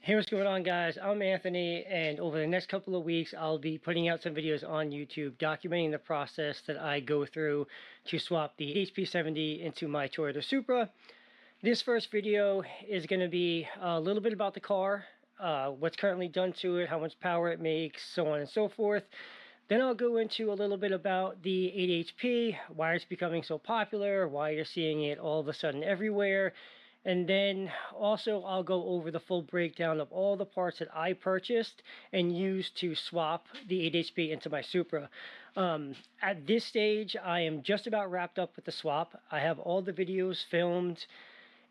Hey, what's going on, guys? I'm Anthony, and over the next couple of weeks, I'll be putting out some videos on YouTube documenting the process that I go through to swap the HP70 into my Toyota Supra. This first video is going to be a little bit about the car, what's currently done to it, how much power it makes, so on and so forth. Then I'll go into a little bit about the 8HP, why it's becoming so popular, why you're seeing it all of a sudden everywhere. And then also I'll go over the full breakdown of all the parts that I purchased and used to swap the 8HP into my Supra. At this stage, I am just about wrapped up with the swap. I have all the videos filmed.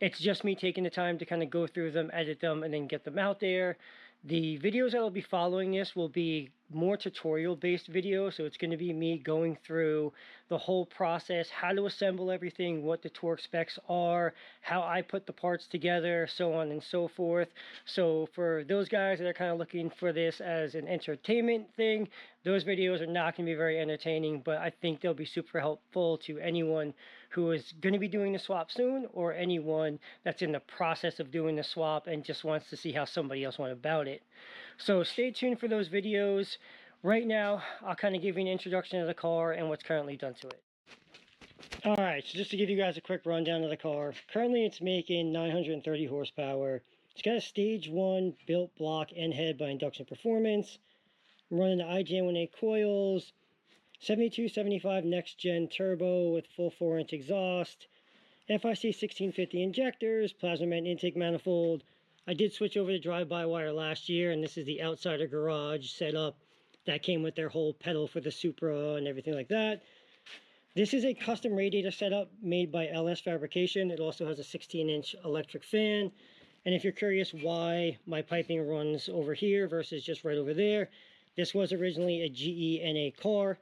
It's just me taking the time to kind of go through them, edit them, and then get them out there. The videos that will be following this will be more tutorial-based videos, so it's going to be me going through the whole process, how to assemble everything, what the torque specs are, how I put the parts together, so on and so forth. So for those guys that are kind of looking for this as an entertainment thing, those videos are not going to be very entertaining, but I think they'll be super helpful to anyone who is going to be doing the swap soon, or anyone that's in the process of doing the swap and just wants to see how somebody else went about it. So stay tuned for those videos. Right now, I'll kind of give you an introduction of the car and what's currently done to it. Alright, so just to give you guys a quick rundown of the car. Currently, it's making 930 horsepower. It's got a stage 1 built block end head by Induction Performance. I'm running the IJ18 coils, 7275 next gen turbo with full 4-inch exhaust, FIC 1650 injectors, plasma man intake manifold. I did switch over to drive-by-wire last year, and this is the outsider garage setup that came with their whole pedal for the Supra and everything like that. This is a custom radiator setup made by LS Fabrication. It also has a 16-inch electric fan. And if you're curious why my piping runs over here versus just right over there, this was originally a GE NA car.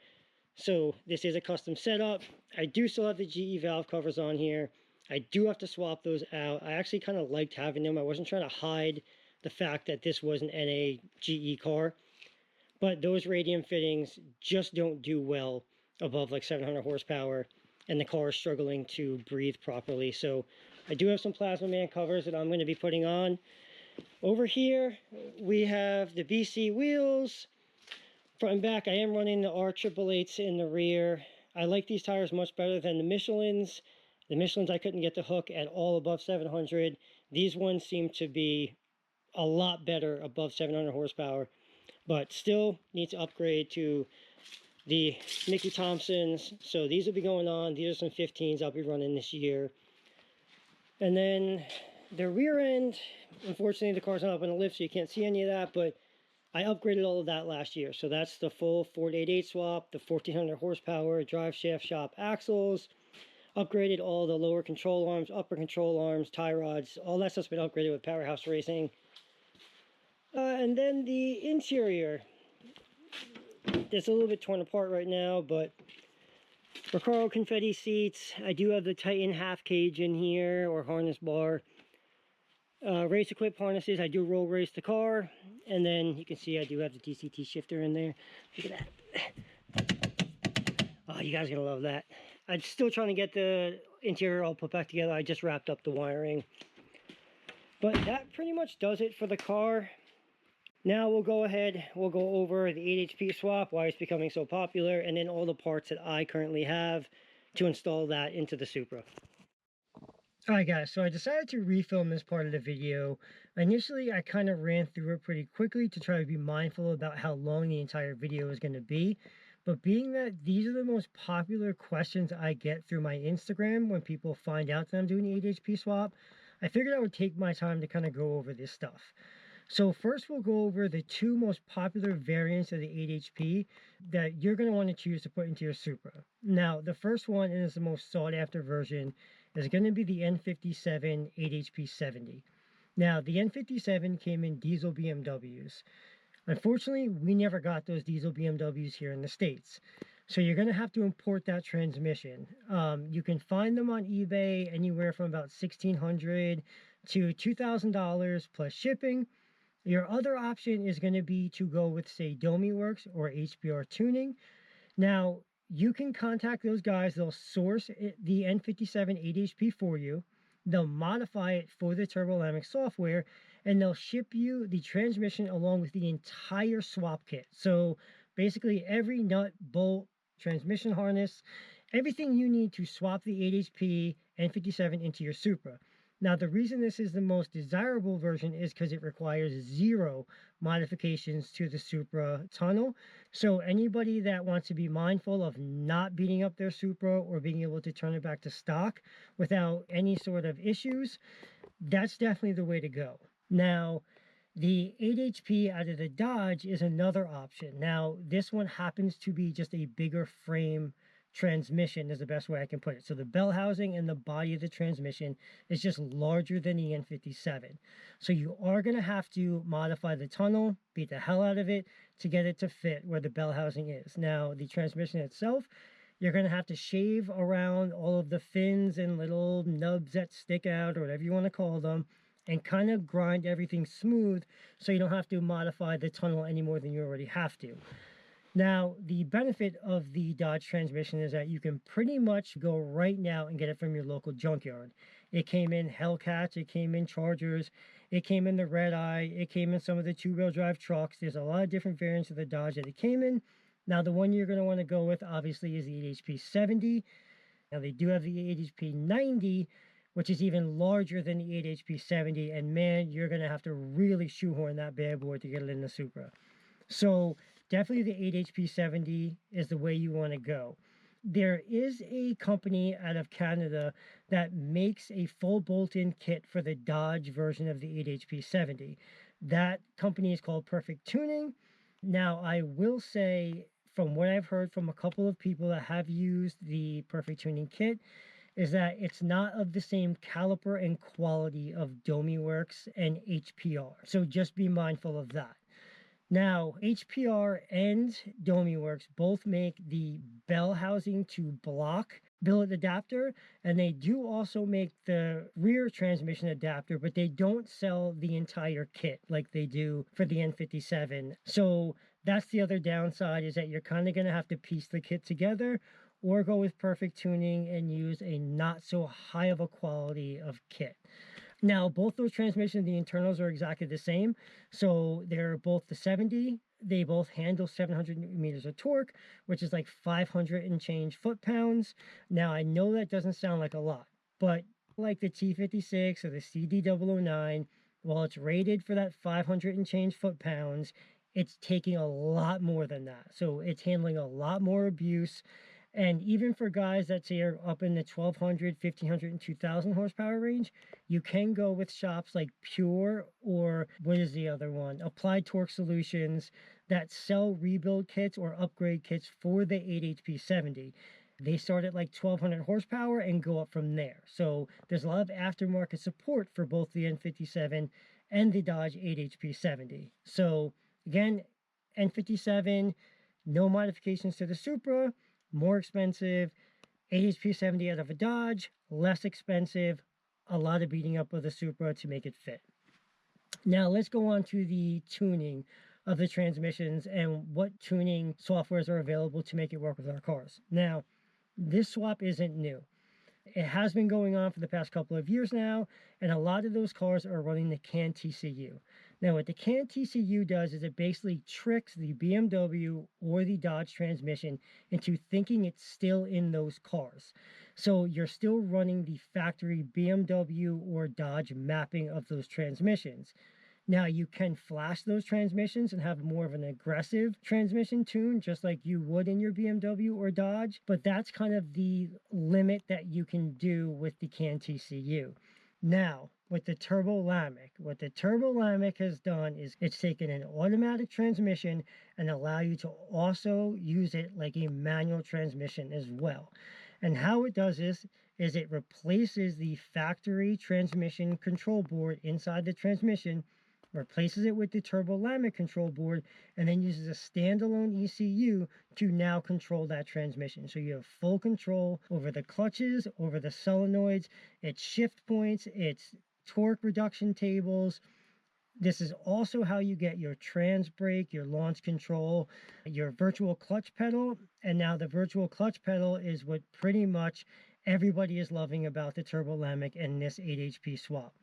So this is a custom setup. I do still have the GE valve covers on here. I do have to swap those out. I actually kind of liked having them. I wasn't trying to hide the fact that this was an NA GE car. But those radium fittings just don't do well above like 700 horsepower. And the car is struggling to breathe properly. So I do have some Plasma Man covers that I'm going to be putting on. Over here, we have the BC wheels. Front and back, I am running the R888s in the rear. I like these tires much better than the Michelins. The Michelins I couldn't get the hook at all above 700. These ones seem to be a lot better above 700 horsepower. But still need to upgrade to the Mickey Thompsons. So these will be going on. These are some 15s I'll be running this year. And then the rear end, unfortunately the car's not up in a lift so you can't see any of that, but I upgraded all of that last year. So that's the full 488 swap, the 1400 horsepower drive shaft shop axles, upgraded all the lower control arms, upper control arms, tie rods, all that stuff's been upgraded with Powerhouse Racing. And then the interior, it's a little bit torn apart right now, but Recaro confetti seats. I do have the Titan half cage in here, or harness bar. Race equipped harnesses. I do roll race the car, and then you can see I do have the DCT shifter in there. Look at that. Oh, you guys are gonna love that. I'm still trying to get the interior all put back together. I just wrapped up the wiring, but that pretty much does it for the car. Now we'll go ahead, we'll go over the 8HP swap, why it's becoming so popular, and then all the parts that I currently have to install that into the Supra. Alright guys, so I decided to refilm this part of the video. Initially, I kind of ran through it pretty quickly to try to be mindful about how long the entire video is going to be. But being that these are the most popular questions I get through my Instagram when people find out that I'm doing the 8HP swap, I figured I would take my time to kind of go over this stuff. So first we'll go over the two most popular variants of the 8HP that you're going to want to choose to put into your Supra. Now, the first one, and is the most sought after version, is going to be the N57 8HP70. Now, the N57 came in diesel BMWs. Unfortunately, we never got those diesel BMWs here in the States. So you're going to have to import that transmission. You can find them on eBay anywhere from about $1,600 to $2,000 plus shipping. Your other option is going to be to go with, say, DomiWorks or HBR Tuning. Now, you can contact those guys. They'll source the N57 8HP for you. They'll modify it for the Turbolamik software, and they'll ship you the transmission along with the entire swap kit. So basically every nut, bolt, transmission harness, everything you need to swap the 8HP N57 into your Supra. Now, the reason this is the most desirable version is because it requires zero modifications to the Supra tunnel. So anybody that wants to be mindful of not beating up their Supra or being able to turn it back to stock without any sort of issues, that's definitely the way to go. Now, the 8HP out of the Dodge is another option. Now, this one happens to be just a bigger frame transmission is the best way I can put it. So the bell housing and the body of the transmission is just larger than the N57. So you are going to have to modify the tunnel, beat the hell out of it to get it to fit where the bell housing is. Now, the transmission itself, you're going to have to shave around all of the fins and little nubs that stick out or whatever you want to call them, and kind of grind everything smooth so you don't have to modify the tunnel any more than you already have to. Now, the benefit of the Dodge transmission is that you can pretty much go right now and get it from your local junkyard. It came in Hellcats, it came in Chargers, it came in the Red Eye, it came in some of the two-wheel drive trucks. There's a lot of different variants of the Dodge that it came in. Now, the one you're going to want to go with, obviously, is the 8HP 70. Now, they do have the 8HP 90, which is even larger than the 8HP 70. And man, you're going to have to really shoehorn that bad boy to get it in the Supra. So definitely the 8HP 70 is the way you want to go. There is a company out of Canada that makes a full bolt-in kit for the Dodge version of the 8HP 70. That company is called Perfect Tuning. Now, I will say, from what I've heard from a couple of people that have used the Perfect Tuning kit, is that it's not of the same caliber and quality of DomiWorks and HPR. So just be mindful of that. Now, HPR and DomiWorks both make the bell housing to block billet adapter, and they do also make the rear transmission adapter, but they don't sell the entire kit like they do for the N57. So that's the other downside, is that you're kind of going to have to piece the kit together or go with Perfect Tuning and use a not so high of a quality of kit. Now, both those transmissions, the internals are exactly the same. So they're both the 70. They both handle 700 newton meters of torque, which is like 500 and change foot-pounds. Now, I know that doesn't sound like a lot, but like the T56 or the CD009, while it's rated for that 500 and change foot-pounds, it's taking a lot more than that. So it's handling a lot more abuse. And even for guys that say are up in the 1200, 1500, and 2000 horsepower range, you can go with shops like Pure, or what is the other one? Applied Torque Solutions, that sell rebuild kits or upgrade kits for the 8HP 70. They start at like 1200 horsepower and go up from there. So there's a lot of aftermarket support for both the N57 and the Dodge 8HP 70. So again, N57, no modifications to the Supra, more expensive. 8HP 70 out of a Dodge, less expensive, a lot of beating up of the Supra to make it fit. Now let's go on to the tuning of the transmissions and what tuning softwares are available to make it work with our cars. Now, this swap isn't new. It has been going on for the past couple of years now, and a lot of those cars are running the CAN TCU. Now, what the CAN TCU does is it basically tricks the BMW or the Dodge transmission into thinking it's still in those cars. So you're still running the factory BMW or Dodge mapping of those transmissions. Now, you can flash those transmissions and have more of an aggressive transmission tune, just like you would in your BMW or Dodge, but that's kind of the limit that you can do with the CAN TCU. Now, with the Turbolamik, what the Turbolamik has done is it's taken an automatic transmission and allow you to also use it like a manual transmission as well. And how it does this is it replaces the factory transmission control board inside the transmission, replaces it with the Turbolamik control board, and then uses a standalone ECU to now control that transmission. So you have full control over the clutches, over the solenoids, its shift points, its torque reduction tables. This is also how you get your trans brake, your launch control, your virtual clutch pedal. And now the virtual clutch pedal is what pretty much everybody is loving about the Turbolamik and this 8 HP swap.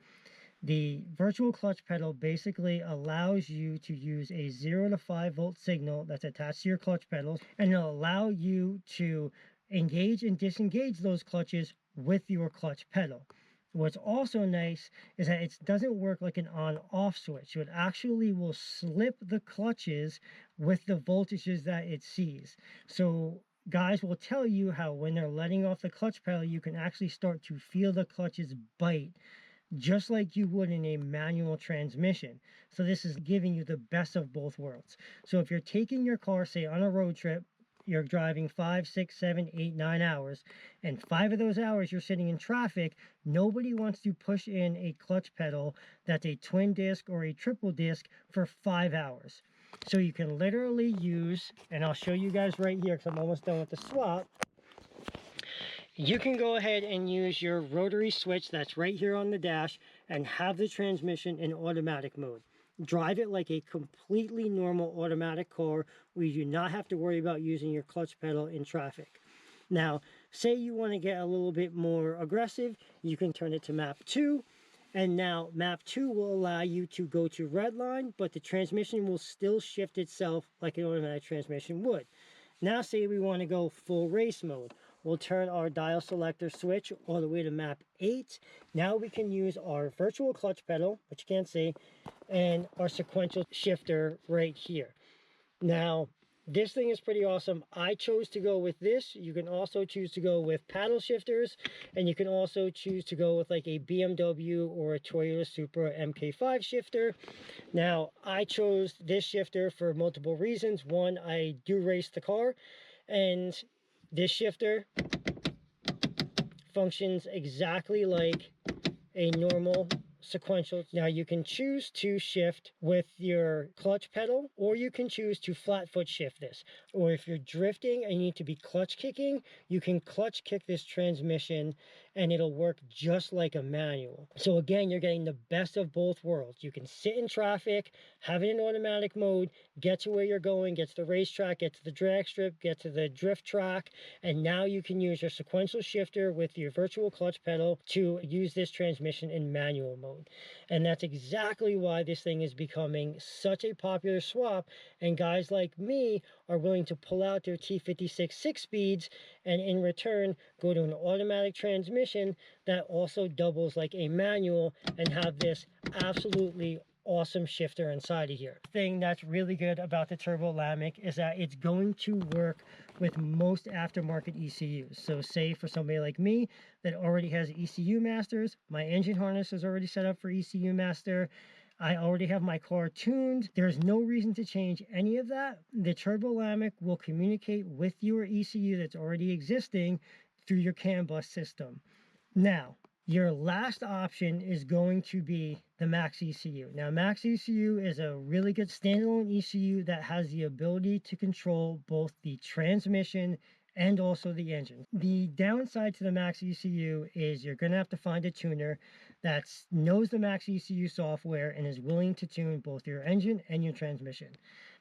The virtual clutch pedal basically allows you to use a 0 to 5 volt signal that's attached to your clutch pedals, and it'll allow you to engage and disengage those clutches with your clutch pedal. What's also nice is that it doesn't work like an on-off switch. So it actually will slip the clutches with the voltages that it sees. So guys will tell you how when they're letting off the clutch pedal, you can actually start to feel the clutches bite just like you would in a manual transmission. So this is giving you the best of both worlds. So if you're taking your car, say on a road trip, you're driving 5, 6, 7, 8, 9 hours, and 5 of those hours you're sitting in traffic, nobody wants to push in a clutch pedal that's a twin disc or a triple disc for 5 hours. So you can literally use, and I'll show you guys right here because I'm almost done with the swap. You can go ahead and use your rotary switch that's right here on the dash and have the transmission in automatic mode. Drive it like a completely normal automatic car where you do not have to worry about using your clutch pedal in traffic. Now, say you want to get a little bit more aggressive, you can turn it to map 2. And now map 2 will allow you to go to redline, but the transmission will still shift itself like an automatic transmission would. Now say we want to go full race mode. We'll turn our dial selector switch all the way to map 8. Now we can use our virtual clutch pedal, which you can't see, and our sequential shifter right here. Now, this thing is pretty awesome. I chose to go with this. You can also choose to go with paddle shifters, and you can also choose to go with like a BMW or a Toyota Supra MK5 shifter. Now, I chose this shifter for multiple reasons. One, I do race the car, and this shifter functions exactly like a normal sequential. Now you can choose to shift with your clutch pedal, or you can choose to flat foot shift this. Or if you're drifting and you need to be clutch kicking, you can clutch kick this transmission and it'll work just like a manual. So again, you're getting the best of both worlds. You can sit in traffic, have it in automatic mode, get to where you're going, get to the racetrack, get to the drag strip, get to the drift track, and now you can use your sequential shifter with your virtual clutch pedal to use this transmission in manual mode. And that's exactly why this thing is becoming such a popular swap, and guys like me are willing to pull out their T56 6-speeds and in return go to an automatic transmission that also doubles like a manual and have this absolutely awesome shifter inside of here. The thing that's really good about the Turbolamik is that it's going to work with most aftermarket ECUs. So say for somebody like me that already has ECU masters, my engine harness is already set up for ECU master, I already have my car tuned. There's no reason to change any of that. The Turbolamik will communicate with your ECU that's already existing through your CAN bus system. Now, your last option is going to be the Max ECU. Now, Max ECU is a really good standalone ECU that has the ability to control both the transmission and also the engine. The downside to the Max ECU is you're going to have to find a tuner that knows the Max ECU software and is willing to tune both your engine and your transmission.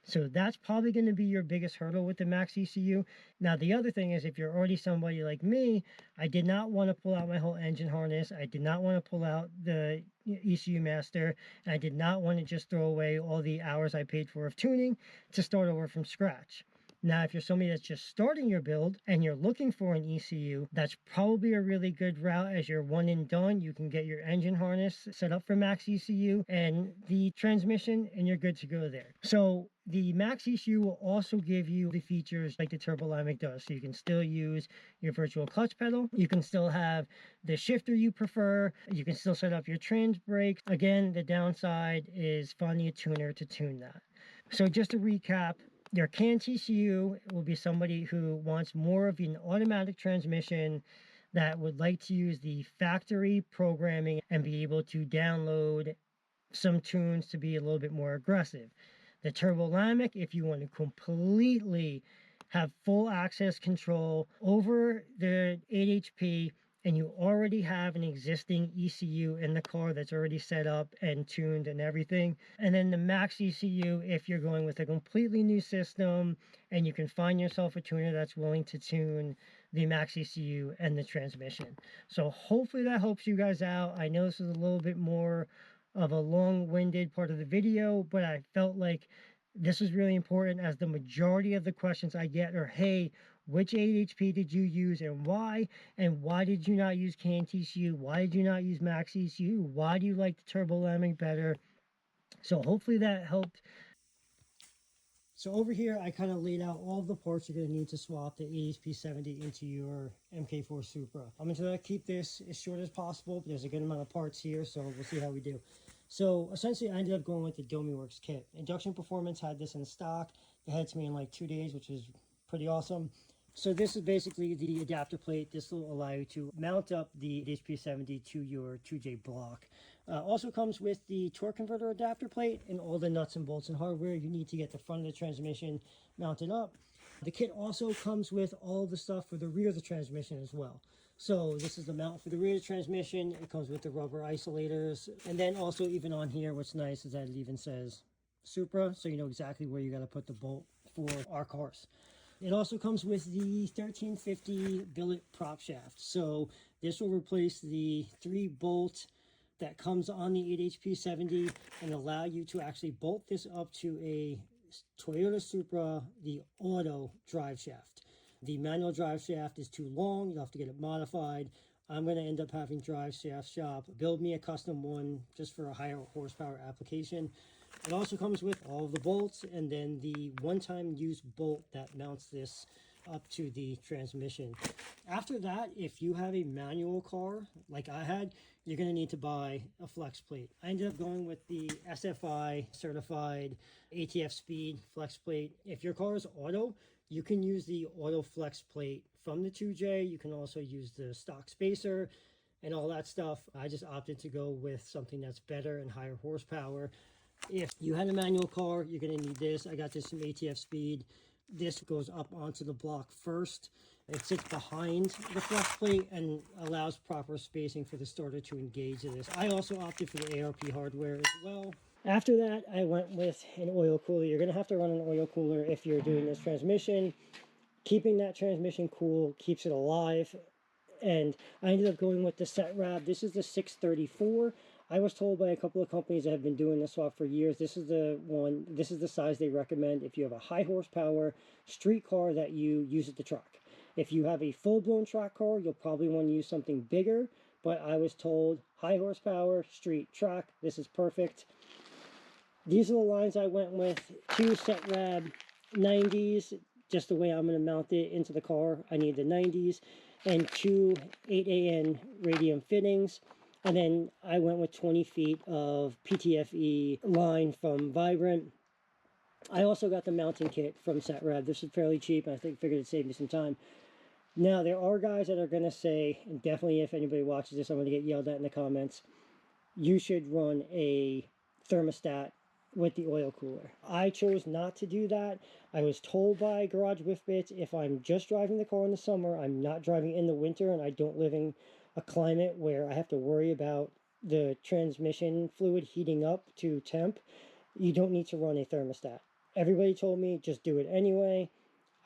So that's probably going to be your biggest hurdle with the Max ECU. Now, the other thing is if you're already somebody like me, I did not want to pull out my whole engine harness. I did not want to pull out the ECU master. And I did not want to just throw away all the hours I paid for of tuning to start over from scratch. Now, if you're somebody that's just starting your build and you're looking for an ECU, that's probably a really good route as your one and done. You can get your engine harness set up for Max ECU and the transmission, and you're good to go there. So the Max ECU will also give you the features like the Turbolamik does. So you can still use your virtual clutch pedal. You can still have the shifter you prefer. You can still set up your trans brake. Again, the downside is finding a tuner to tune that. So just to recap, your CAN TCU will be somebody who wants more of an automatic transmission that would like to use the factory programming and be able to download some tunes to be a little bit more aggressive. The Turbolamik, if you want to completely have full access control over the 8 HP and you already have an existing ECU in the car that's already set up and tuned and everything. And then the Max ECU, if you're going with a completely new system and you can find yourself a tuner that's willing to tune the max ECU and the transmission. So hopefully that helps you guys out. I know this is a little bit more of a long-winded part of the video, but I felt like this is really important, as the majority of the questions I get are, hey, which 8HP did you use and why? And why did you not use CAN-TCU? Why did you not use max ECU? Why do you like the Turbolamik better? So hopefully that helped. So over here, I kind of laid out all the parts you're going to need to swap the 8HP70 into your MK4 Supra. I'm going to try to keep this as short as possible, but there's a good amount of parts here, so we'll see how we do. So essentially, I ended up going with the DomiWorks kit. Induction Performance had this in stock. They had it to me in like 2 days, which is pretty awesome. So this is basically the adapter plate. This will allow you to mount up the HP70 to your 2J block. Also comes with the torque converter adapter plate and all the nuts and bolts and hardware you need to get the front of the transmission mounted up. The kit also comes with all the stuff for the rear of the transmission as well. So this is the mount for the rear of the transmission. It comes with the rubber isolators. And then also even on here, what's nice is that it even says Supra, so you know exactly where you got to put the bolt for our cars. It also comes with the 1350 billet prop shaft. So this will replace the 3-bolt that comes on the 8HP70 and allow you to actually bolt this up to a Toyota Supra, the auto drive shaft. The manual drive shaft is too long. You'll have to get it modified. I'm going to end up having Drive Shaft Shop build me a custom one just for a higher horsepower application. It also comes with all of the bolts and then the one-time use bolt that mounts this up to the transmission. After that, if you have a manual car like I had, you're going to need to buy a flex plate. I ended up going with the SFI certified ATF speed flex plate. If your car is auto, you can use the auto flex plate from the 2J. You can also use the stock spacer and all that stuff. I just opted to go with something that's better and higher horsepower. If you had a manual car, you're going to need this. I got this from ATF Speed. This goes up onto the block first. It sits behind the flex plate and allows proper spacing for the starter to engage this. I also opted for the ARP hardware as well. After that, I went with an oil cooler. You're going to have to run an oil cooler if you're doing this transmission. Keeping that transmission cool keeps it alive. And I ended up going with the Setrab. This is the 634. I was told by a couple of companies that have been doing this swap for years, this is the one, this is the size they recommend if you have a high horsepower street car that you use at the track. If you have a full-blown track car, you'll probably want to use something bigger, but I was told high horsepower street track, this is perfect. These are the lines I went with. 2 Setrab 90s, just the way I'm going to mount it into the car. I need the 90s, and 2 8AN radium fittings. And then I went with 20 feet of PTFE line from Vibrant. I also got the mounting kit from Setrab. This is fairly cheap, and I figured it'd save me some time. Now, there are guys that are going to say, and definitely if anybody watches this, I'm going to get yelled at in the comments, you should run a thermostat with the oil cooler. I chose not to do that. I was told by Garage Whifbits, if I'm just driving the car in the summer, I'm not driving in the winter, and I don't live in a climate where I have to worry about the transmission fluid heating up to temp, you don't need to run a thermostat. Everybody told me just do it anyway.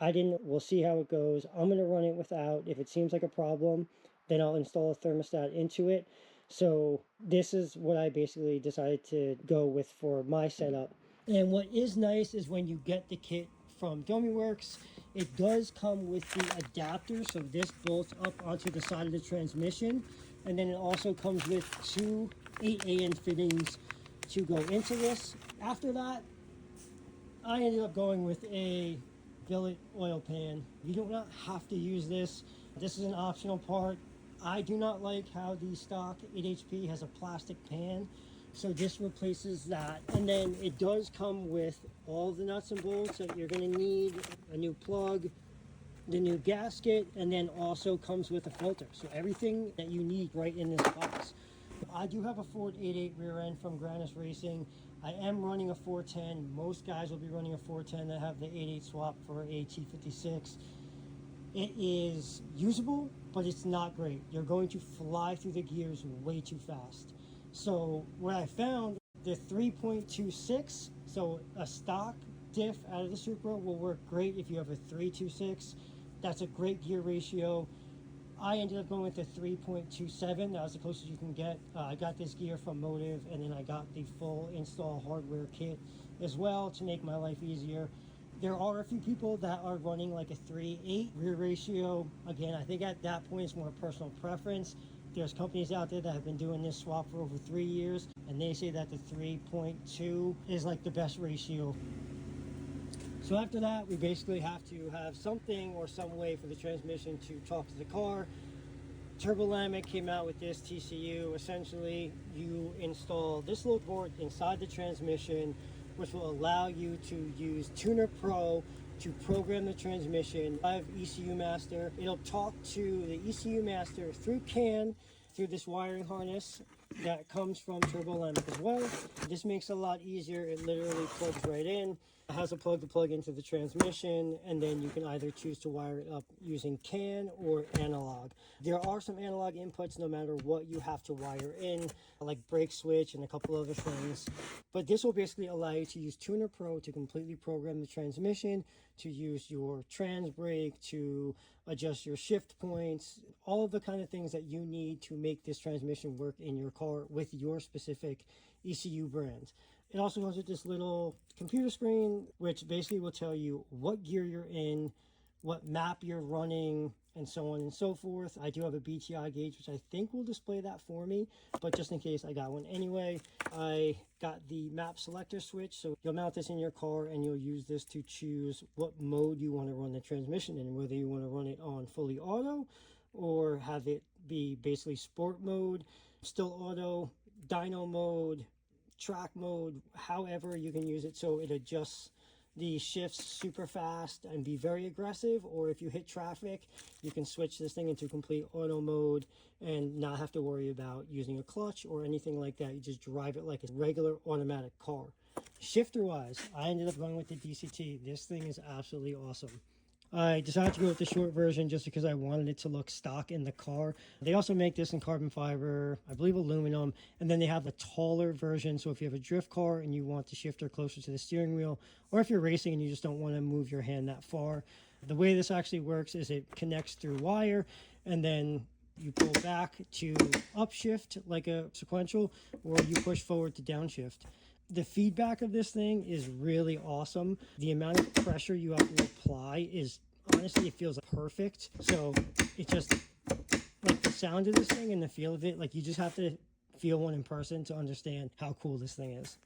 I didn't. We'll see how it goes. I'm going to run it without. If it seems like a problem, then I'll install a thermostat into it. So this is what I basically decided to go with for my setup. And what is nice is when you get the kit from DomiWorks, it does come with the adapter, so this bolts up onto the side of the transmission, and then it also comes with 2 8AN fittings to go into this. After that, I ended up going with a billet oil pan. You do not have to use this. This is an optional part. I do not like how the stock 8HP has a plastic pan, so this replaces that. And then it does come with all the nuts and bolts that you're going to need, a new plug, the new gasket, and then also comes with a filter. So everything that you need right in this box. I do have a Ford 8.8 rear end from Grannis Racing. I am running a 410. Most guys will be running a 410 that have the 8.8 swap for a T56. It is usable, but it's not great. You're going to fly through the gears way too fast. So what I found, the 3.26, so a stock diff out of the Supra will work great if you have a 3.26. That's a great gear ratio. I ended up going with the 3.27. That was the closest you can get. I got this gear from Motive, and then I got the full install hardware kit as well to make my life easier. There are a few people that are running like a 3.8 rear ratio. Again, I think at that point it's more personal preference. There's companies out there that have been doing this swap for over 3 years, and they say that the 3.2 is like the best ratio. So after that, we basically have to have something or some way for the transmission to talk to the car. Turbolamik came out with this TCU. Essentially, you install this little board inside the transmission, which will allow you to use Tuner Pro to program the transmission. I have ECU Master. It'll talk to the ECU Master through CAN, through this wiring harness that comes from Turbolamik as well. This makes it a lot easier. It literally plugs right in. It has a plug to plug into the transmission, and then you can either choose to wire it up using CAN or analog. There are some analog inputs no matter what you have to wire in, like brake switch and a couple other things. But this will basically allow you to use Tuner Pro to completely program the transmission, to use your trans brake, to adjust your shift points, all of the kind of things that you need to make this transmission work in your car with your specific ECU brand. It also comes with this little computer screen, which basically will tell you what gear you're in, what map you're running, and so on and so forth. I do have a BTI gauge, which I think will display that for me, but just in case, I got one anyway. I got the map selector switch, so you'll mount this in your car and you'll use this to choose what mode you want to run the transmission in, whether you want to run it on fully auto or have it be basically sport mode, still auto, dyno mode, track mode, however you can use it so it adjusts the shifts super fast and be very aggressive. Or if you hit traffic, you can switch this thing into complete auto mode and not have to worry about using a clutch or anything like that. You just drive it like a regular automatic car. Shifter wise, I ended up going with the DCT. This thing is absolutely awesome. I decided to go with the short version just because I wanted it to look stock in the car. They also make this in carbon fiber, I believe aluminum, and then they have a taller version. So if you have a drift car and you want the shifter closer to the steering wheel, or if you're racing and you just don't want to move your hand that far, the way this actually works is it connects through wire, and then you pull back to upshift like a sequential, or you push forward to downshift. The feedback of this thing is really awesome. The amount of pressure you have to apply is, honestly, it feels perfect. So it just, like the sound of this thing and the feel of it, like you just have to feel one in person to understand how cool this thing is.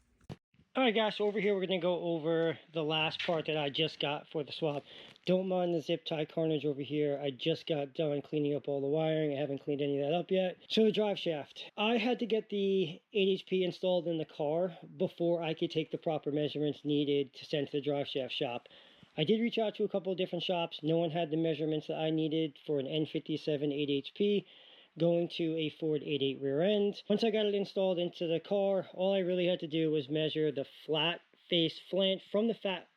All right, guys, so over here we're going to go over the last part that I just got for the swap. Don't mind the zip tie carnage over here. I just got done cleaning up all the wiring. I haven't cleaned any of that up yet. So the drive shaft. I had to get the 8 HP installed in the car before I could take the proper measurements needed to send to the drive shaft shop. I did reach out to a couple of different shops. No one had the measurements that I needed for an N57 8 HP. Going to a Ford 8.8 rear end. Once I got it installed into the car, all I really had to do was measure the flat face flange from the flat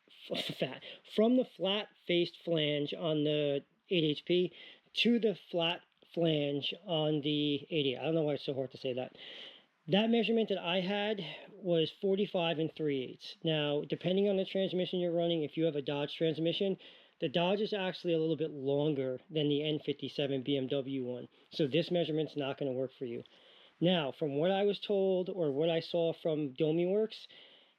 faced flange on the 8 HP to the flat flange on the 8.8. I don't know why it's so hard to say that. That measurement that I had was 45 3/8. Now, depending on the transmission you're running, if you have a Dodge transmission, the Dodge is actually a little bit longer than the N57 BMW one. So this measurement's not going to work for you. Now, from what I was told or what I saw from DomiWorks,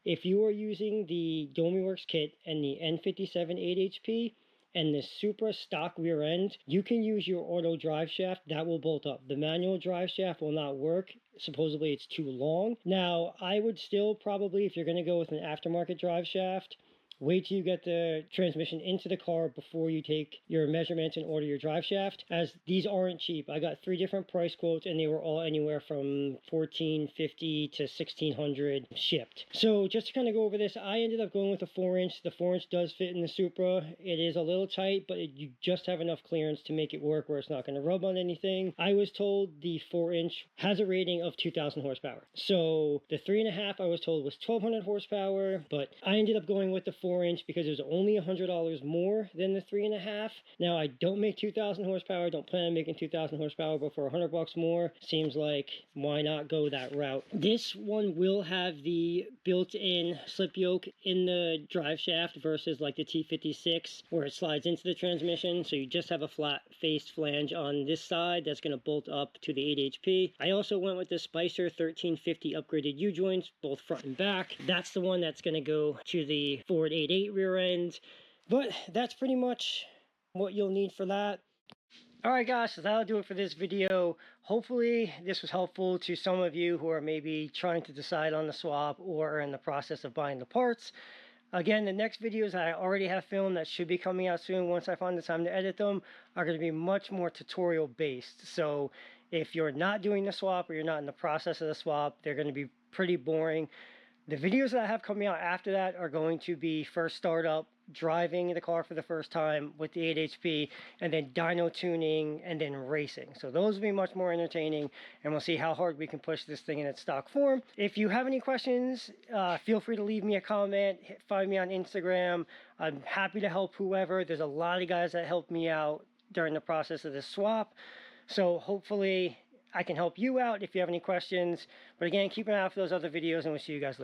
if you are using the DomiWorks kit and the N57 8 HP and the Supra stock rear end, you can use your auto drive shaft. That will bolt up. The manual drive shaft will not work. Supposedly it's too long. Now, I would still probably, if you're going to go with an aftermarket drive shaft, wait till you get the transmission into the car before you take your measurements and order your drive shaft, as these aren't cheap. I got 3 different price quotes and they were all anywhere from $1,450 to $1,600 shipped. So just to kind of go over this, I ended up going with a 4-inch. The 4-inch does fit in the Supra. It is a little tight, but you just have enough clearance to make it work where it's not going to rub on anything. I was told the 4-inch has a rating of 2,000 horsepower. So the 3.5 I was told was 1,200 horsepower, but I ended up going with the 4-inch because it was only $100 more than the 3.5. Now, I don't make 2,000 horsepower, don't plan on making 2,000 horsepower, but for $100 more, seems like why not go that route. This one will have the built-in slip yoke in the drive shaft versus like the T56 where it slides into the transmission. So you just have a flat-faced flange on this side that's going to bolt up to the 8 HP. I also went with the Spicer 1350 upgraded U-joints, both front and back. That's the one that's going to go to the Ford 8.8 rear end. But that's pretty much what you'll need for that. Alright guys, so that'll do it for this video. Hopefully this was helpful to some of you who are maybe trying to decide on the swap or are in the process of buying the parts. Again, the next videos I already have filmed that should be coming out soon once I find the time to edit them are going to be much more tutorial based. So if you're not doing the swap or you're not in the process of the swap, they're going to be pretty boring. The videos that I have coming out after that are going to be first startup, driving the car for the first time with the 8 HP, and then dyno tuning, and then racing. So those will be much more entertaining, and we'll see how hard we can push this thing in its stock form. If you have any questions, feel free to leave me a comment, find me on Instagram. I'm happy to help whoever. There's a lot of guys that helped me out during the process of this swap. So hopefully I can help you out if you have any questions. But again, keep an eye out for those other videos, and we'll see you guys later.